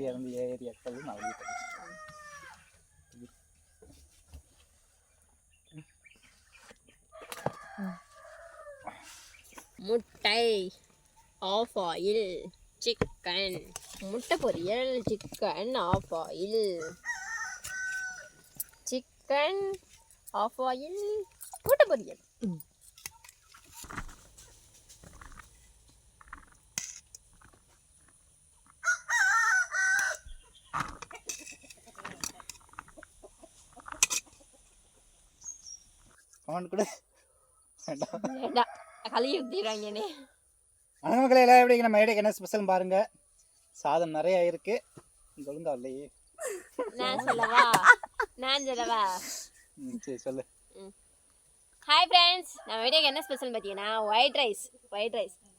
இறந்து ஏறி எட்டது நான் முட்டை ஆஃப் ஆயில் சிக்கன் முட்டை பொரியல் chicken of oil chicken of oil முட்டை பொரியல் கமெண்ட் கூட வேண்டாம் கழுவி ஊற்றிடுவாங்கண்ணே. வணக்கம் மக்களே, எல்லாம் எப்படி நம்ம ஐடியாக்கு என்ன ஸ்பெஷல் பாருங்க. சாதம் நிறைய இருக்கு, ஒழுங்கா இல்லையே. நான் சொல்லவா சரி சொல்லு. ஹாய் ஃப்ரெண்ட்ஸ், நம்ம வீடியோக்கு என்ன ஸ்பெஷல் பார்த்தீங்கன்னா ஒயிட் ரைஸ்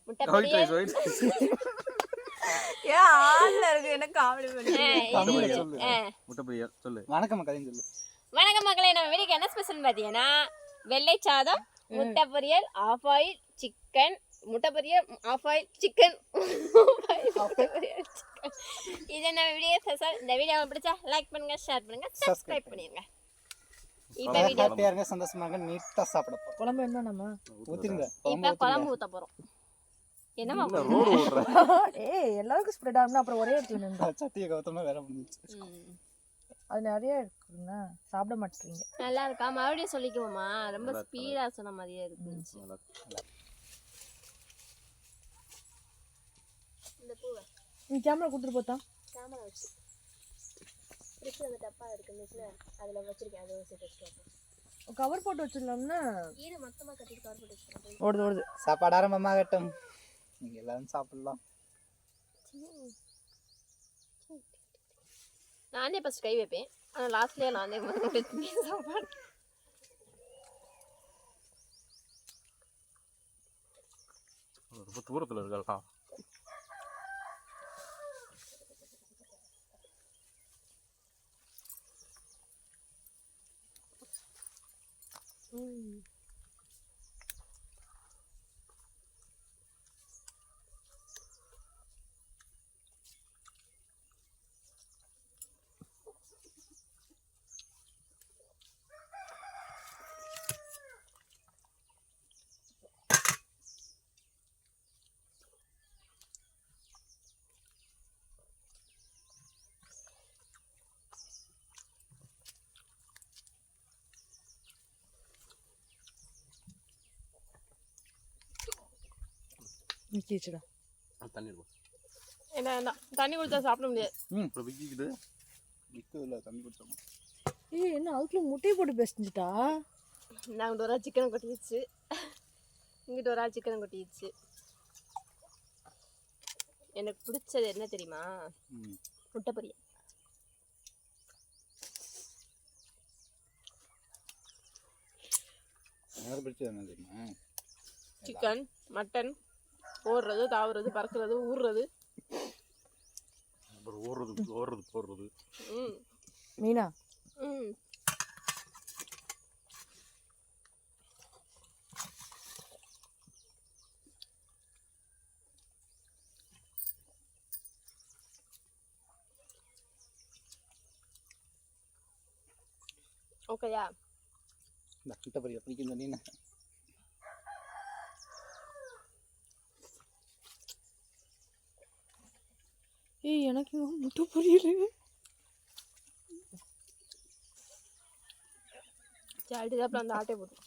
முட்டை பொரியல். ஏன் ஆள்ல இருக்கு என்ன காமெடி முட்டை பொரியல் சொல்லு. வணக்கம் மக்களே சொல்லு. வணக்கம் மக்களே, நம்ம வீடியோக்கு என்ன ஸ்பெஷல் பார்த்தீங்கன்னா வெள்ளை சாதம் முட்டை பொரியல் ஆஃப் ஆயில் சிக்கன் முட்டை பொரியல் ஆஃப் ஆயில் சிக்கன் இது நம்ம வீடியோ ஸ்பெஷல். இந்த வீடியோ பிடிச்சா லைக் பண்ணுங்க, ஷேர் பண்ணுங்க, சப்ஸ்கிரைப் பண்ணிருங்க. இப்போ வீடியோ ஹாப்பியா இருங்க, சந்தோஷமா இருங்க, நீட்டா சாப்பிட போறோம். குழம்பு என்ன நம்ம ஊத்திருங்க. இப்போ குழம்பு ஊத்த போறோம். என்னமா ரோடு ஓடுற ஏய் எல்லாருக்கும் ஸ்ப்ரெட் ஆகணும், அப்புறம் ஒரே இடத்துல நின்று சட்டியை கவுத்தமா வேற முடிஞ்சிச்சு. அது நிறைய இருக்குங்க, சாப்பிட மாட்டேங்க. நல்லா இருக்கா? மறுபடியும் சொல்லிக்குவோமா? ரொம்ப ஸ்பீடா சொன்ன மாதிரியே இருந்துச்சு. இந்த பூவை நீ கேமரா கொடுத்துட்டு போத்தா கேமரா வச்சு ஃப்ரிட்ஜ் அந்த டப்பா இருக்குதுல அதுல வச்சிருக்கேன். அதை வச்சு வச்சுருக்கேன். கவர் போட்டு வச்சிடலாம்னா ஈடு மொத்தமா கட்டிட்டு கவர் போட்டு வச்சுருக்கேன். ஓடுது சாப்பாடு ஆரம்பமாகட்டும், நீங்க எல்லாரும் சாப்பிடலாம். நானே ஃபர்ஸ்ட் கை வைப்பேன், ஆனால் லாஸ்ட்லேயே நானே சாப்பாடு. ரொம்ப தூரத்தில் இருக்கா. நிக்கிச்சுடா தண்ணி இருக்கும். என்ன தண்ணி கொடுத்தா சாப்பிட முடியாது. அப்புறம் விக்கிக்குது விற்குதுல தண்ணி குடிச்சோம். ஏய் என்ன அதுக்குள்ள முட்டையை போட்டு பேசிட்டா. நாங்கள் ஒரு சிக்கனை கொட்டிடுச்சு, இங்கிட்ட ஒரு சிக்கனை கொட்டிடுச்சு. எனக்கு பிடிச்சது என்ன தெரியுமா? முட்டை பொரியல். பிடிச்சது என்ன தெரியுமா? சிக்கன் மட்டன் ஓடுறது தாவுறது பறக்கிறது ஊறுறது அப்புறம் ஓடுறது போடுறது. மீனா ஓகேயா? இந்த முட்டை பொரியல் பிடிக்கும் சொன்னீங்க. ஏய் எனக்கு முட்டை பொரியல் சாப்பிட்டு தான் அந்த ஆட்டை போட்டு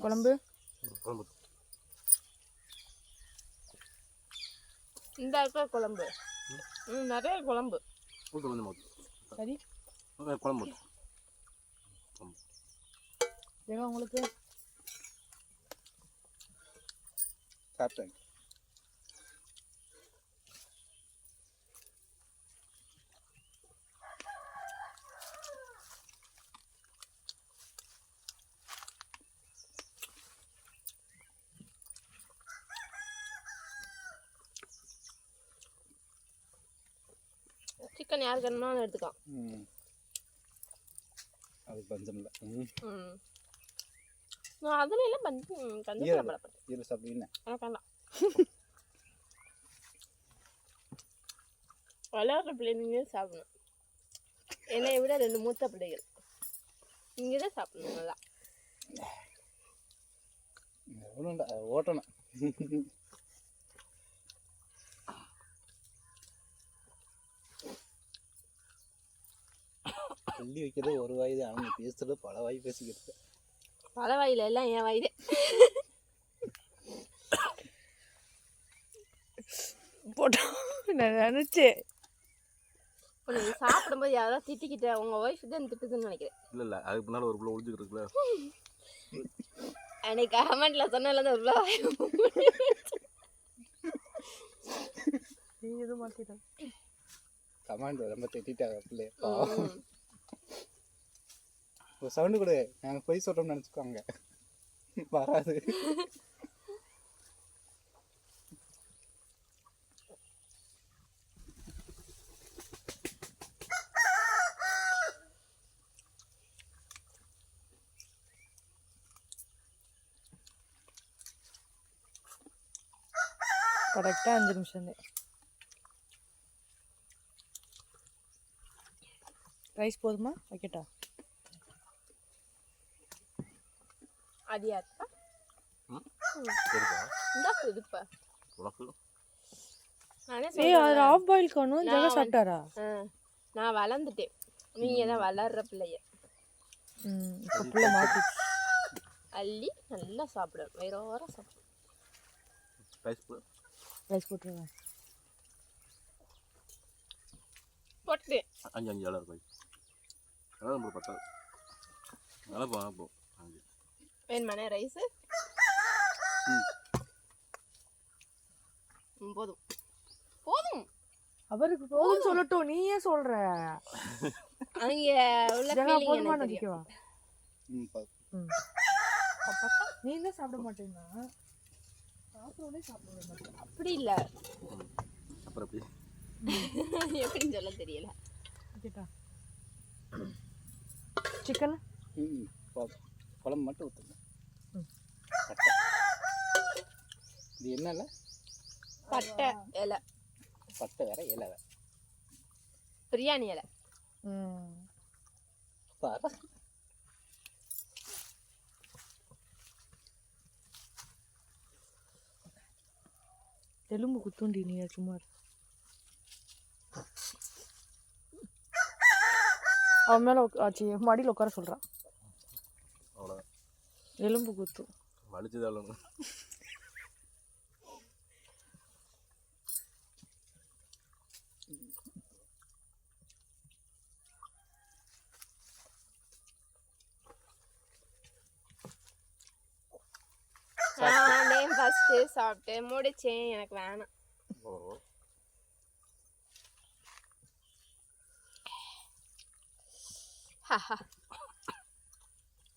குழம்பு. இந்த இருக்கிற குழம்பு நிறைய குழம்பு சரி குழம்பு ஏங்க உங்களுக்கு சாப்பிட்டேன். சிக்கன் யாருக்கு வேணும்னாலும் எடுத்துக்கலாம். அது பஞ்சம் இல்லை. நான் அதுல எல்லாம் கஞ்சி சாப்பிடப்பட்டேன். இரு சாப்பிடுவீங்க. எனக்கு வேண்டாம். வளர்ற பிள்ளைங்க சாப்பிடணும். என்னை விட 2 மூத்த பிள்ளைகள் இங்கே தான் சாப்பிடணும். நல்லா ஓட்டணும். சொல்லி வைக்கிறது ஒரு வாய் தான், அவங்க பேசுறது பல வாய் பேசிக்கிறது. பல வாயில எல்லாம் என் வாய் தான். போட்டோம் நான் நினைச்சேன். நீ சாப்பிடும்போது யாராவது திட்டிக்கிட்ட உங்க ஒய்ஃப் தான் திட்டுதுன்னு நினைக்கிறேன். இல்லை அதுக்கு பின்னால் ஒரு பிள்ளை ஒழிஞ்சுக்கிட்டு இருக்குல்ல. அன்னைக்கு கமெண்ட்ல சொன்னால தான் ஒரு நீ எதுவும் மாத்திட்ட கமாண்ட் ரொம்ப திட்டாங்க பிள்ளைய. ஒரு சவுண்டு கூட நாங்கள் போய் சொல்கிறோம்னு நினச்சிக்கோங்க, வராது. கரெக்டாக 5 நிமிஷம் தான். ரைஸ் போதுமா வைக்கட்டா? அது யாருப்பா? இதுப்பா உனக்கு ஏய் அது ஆஃப் பாயில் காணும். ஜெகா சாப்பிட்டாரா? நான் வளர்ந்துட்டேன், நீங்க தான் வளர்ற பிள்ளைய. இப்போ பிள்ளை மாற்றி அள்ளி நல்லா சாப்பிடும், வயிறோர சாப்பிடும். ரைஸ் போட்டுருவேன். போட்டு 5 7 இருக்கும். அதான் நம்ம பத்தாது. நல்லா போ 5 வேணுமாண்ணே ரைஸு? போதும் போதும். அவருக்கு போதும் சொல்லட்டும், நீ ஏன் சொல்ற? அங்க உள்ள ஜெகா feeling போதுமா எனக்கு நினைக்கவா? நீ தான் சாப்பிட மாட்டேன்னா சாப்பிடவே சாப்பிட மாட்டேன். அப்படி இல்ல, அப்புறம் எப்படி எப்படின்னு சொல்ல தெரியல. கேட்டா சிக்கன் குழம்பு மட்டும் ஊற்றுங்க. இது என்னல? பட்டை இலை. பட்டை வேற இலை வேற. பிரியாணி இலை. பாரு எலும்பு குத்துண்டி நீ சும்மா. அவன் மேலே ஆச்சு மடியில் உட்கார சொல்கிறான். அவ்வளோ எலும்பு குத்து வலிச்சுதான். நான் ஃபர்ஸ்ட் சாப்பிட்டு முடிச்சேன், எனக்கு வேணாம்.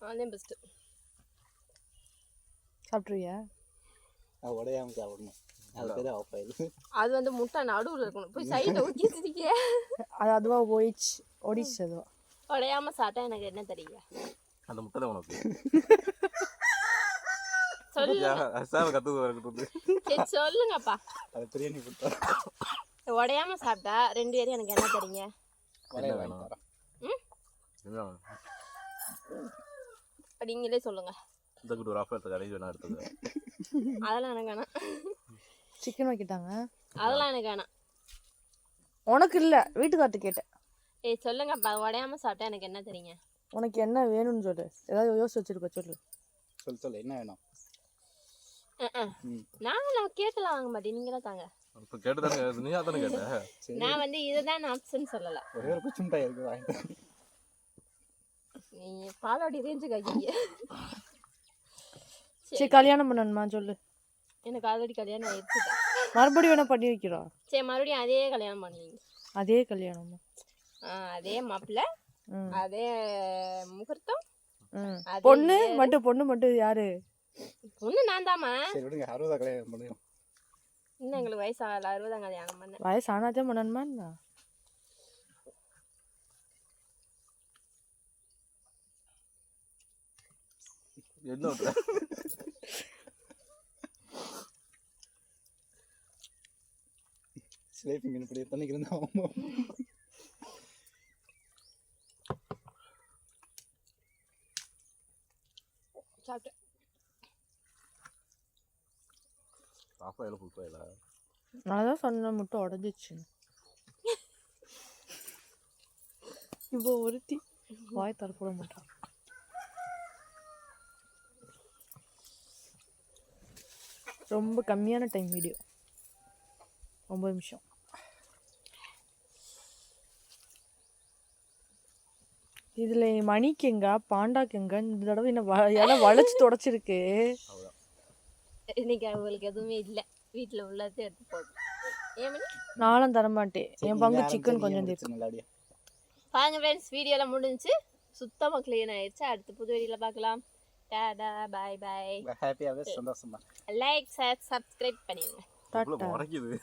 அதே பெஸ்ட். சாப்பிட்ருவியா? உடையாம சாப்பிடணும், அது பேர் ஆஃப் ஆயில். அது வந்து முட்டை நடுவில் இருக்கணும், போய் சைடில் ஊற்றி வச்சிருக்கீங்க. அது அதுவாக போயிடுச்சு, ஓடிச்சு. அதுவா உடையாம சாப்பிட்டா எனக்கு என்ன தெரியுங்க? அந்த முட்டை தான் உனக்கு சொல்லுங்கப்பா. அது பிரியாணி கொடுத்தா உடையாம சாப்பிட்டா 2 பேரும் எனக்கு என்ன தெரியுங்க? நீங்களே சொல்லுங்க. அதெல்லாம் எனக்கு வேணாம். சிக்கன் வைக்கிட்டாங்க, அதெல்லாம் எனக்கு வேணாம். உனக்கு இல்லை, வீட்டுக்கார்ட்டு கேட்டேன். ஏய் சொல்லுங்கப்பா, உடையாம சாப்பிட்டா எனக்கு என்ன தெரியுங்க? உனக்கு என்ன வேணும்னு சொல்லு, ஏதாவது யோசிச்சு வச்சிருப்ப சொல்லு. சொல்லு என்ன வேணும்? நான் கேட்டலாம் வாங்க மாட்டேன், நீங்க தான் தாங்க. நான் வந்து இதுதான் ஆப்ஷன் சொல்லல. ஒரே ஒரு குச்சி மிட்டாய் இருக்கு, வாங்கிட்டு. நீ பாலோடி ரேஞ்சு கைங்க. சரி கல்யாணம் பண்ணணுமா சொல்லு. எனக்கு ஆல்ரெடி கல்யாணம் ஆயிடுச்சு. மறுபடியும் வேணா பண்ணி வைக்கிறோம். சரி மறுபடியும் அதே கல்யாணம் பண்ணுவீங்க? அதே கல்யாணமா? அதே மாப்பிள்ளை, அதே முகூர்த்தம். பொண்ணு மட்டும் யாரு? பொண்ணு நான் தாமா. சரி விடுங்க, 60 கல்யாணம் பண்ணுவோம். இன்னும் எங்களுக்கு வயசு ஆகல, 60 கல்யாணம் பண்ண. வயசு ஆனாதே பண்ணணுமா? என்ன விட்டுற ஸ்லேப்பிங் இப்படி பண்ணிக்கிறேன் சாப்பிட்டேன். ஆஃபாயில் ஃபுல் பாயிலா நான் தான் சொன்ன முட்டை உடஞ்சிச்சு. இப்போ ஒருத்தி வாய் தரப்பட மாட்டான். ரொம்ப கம்மியான டைம் வீடியோ, 9 நிமிஷம். இதுல மணிக்கு எங்க பாண்டாக்கு எங்க இந்த தடவை என்ன இலை வளைச்சு தொடச்சிருக்கு. இன்னைக்கு அவங்களுக்கு எதுவுமே இல்லை, வீட்டில் உள்ளதை எடுத்து போடும். ஏன் மணி? நானும் தரமாட்டேன், என் பங்கு சிக்கன் கொஞ்சம் இருக்கு. நல்லபடியா பாருங்க ஃப்ரெண்ட்ஸ், வீடியோலாம் முடிஞ்சு சுத்தமாக க்ளீன் ஆயிடுச்சு. அடுத்து புது வீடியோவில் பார்க்கலாம். டாடா, பாய் பாய். ஹாப்பியாவே சந்தோஷமா லைக், ஷேர், சப்ஸ்கிரைப் பண்ணிடுங்க. டாட்டா. உடைக்குது